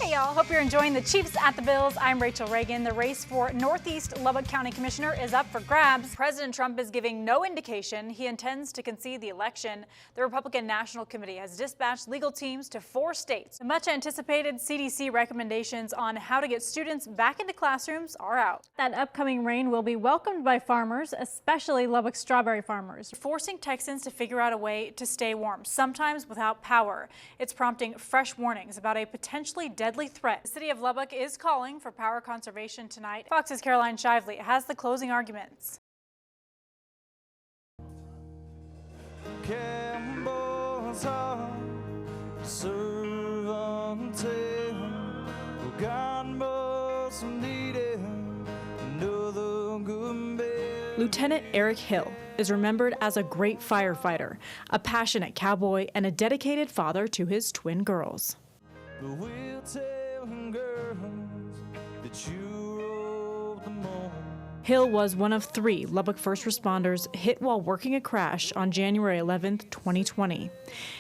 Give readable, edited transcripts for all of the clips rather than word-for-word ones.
Hey y'all, hope you're enjoying the Chiefs at the Bills. I'm Rachael Reagan. The race for Northeast Lubbock County Commissioner is up for grabs. President Trump is giving no indication he intends to concede the election. The Republican National Committee has dispatched legal teams to 4 states. The much anticipated CDC recommendations on how to get students back into classrooms are out. That upcoming rain will be welcomed by farmers, especially Lubbock strawberry farmers, forcing Texans to figure out a way to stay warm, sometimes without power. It's prompting fresh warnings about a potentially deadly threat. The city of Lubbock is calling for power conservation tonight. Fox's Caroline Shively has the closing arguments. Lieutenant Eric Hill is remembered as a great firefighter, a passionate cowboy, and a dedicated father to his twin girls. Hill was one of 3 Lubbock first responders hit while working a crash on January 11, 2020.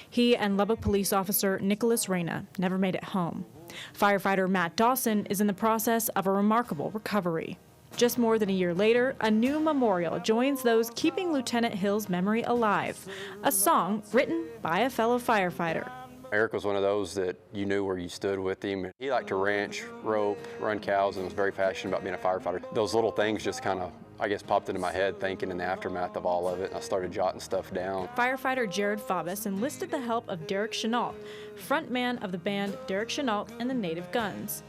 He and Lubbock police officer Nicholas Reyna never made it home. Firefighter Matt Dawson is in the process of a remarkable recovery. Just more than a year later, a new memorial joins those keeping Lieutenant Hill's memory alive, a song written by a fellow firefighter. Eric was one of those that you knew where you stood with him. He liked to ranch, rope, run cows, and was very passionate about being a firefighter. Those little things just kind of, I guess, popped into my head thinking in the aftermath of all of it, and I started jotting stuff down. Firefighter Jared Faubus enlisted the help of Derek Chenault, frontman of the band Derek Chenault and the Native Guns.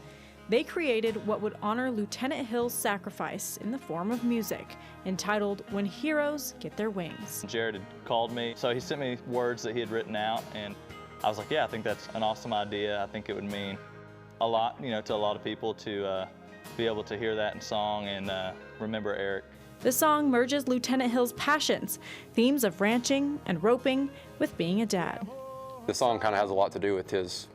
They created what would honor Lieutenant Hill's sacrifice in the form of music, entitled When Heroes Get Their Wings. Jared had called me, so he sent me words that he had written out, and I was like, yeah, I think that's an awesome idea. I think it would mean a lot, to a lot of people to be able to hear that in song and remember Eric. The song merges Lieutenant Hill's passions, themes of ranching and roping, with being a dad. The song kind of has a lot to do with his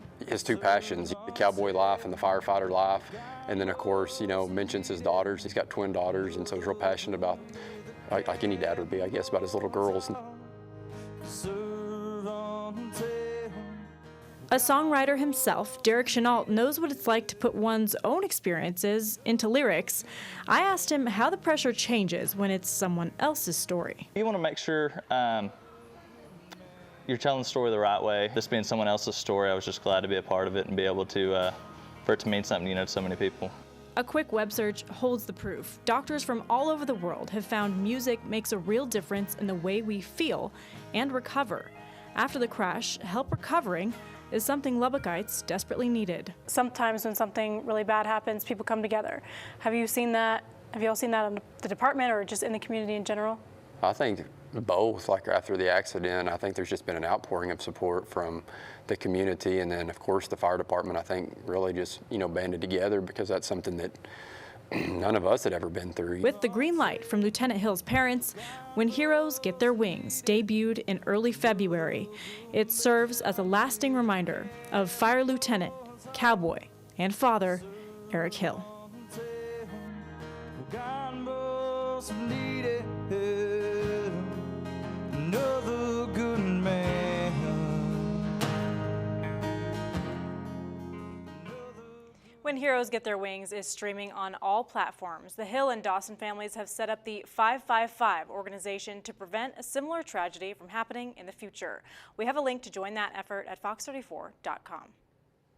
2 passions, the cowboy life and the firefighter life. And then, of course, mentions his daughters. He's got twin daughters, and so he's real passionate about, like any dad would be, I guess, about his little girls. A songwriter himself, Derek Chenault knows what it's like to put one's own experiences into lyrics. I asked him how the pressure changes when it's someone else's story. You want to make sure you're telling the story the right way. This being someone else's story, I was just glad to be a part of it and be able to, for it to mean something, to so many people. A quick web search holds the proof. Doctors from all over the world have found music makes a real difference in the way we feel and recover. After the crash, help recovering is something Lubbockites desperately needed. Sometimes when something really bad happens, people come together. Have you seen that? Have you all seen that in the department or just in the community in general? I think both. Like after the accident, I think there's just been an outpouring of support from the community, and then of course the fire department, I think, really just banded together, because that's something that none of us had ever been through. With the green light from Lieutenant Hill's parents, When Heroes Get Their Wings debuted in early February. It serves as a lasting reminder of Fire Lieutenant, Cowboy, and Father Eric Hill. When Heroes Get Their Wings is streaming on all platforms. The Hill and Dawson families have set up the 555 organization to prevent a similar tragedy from happening in the future. We have a link to join that effort at fox34.com.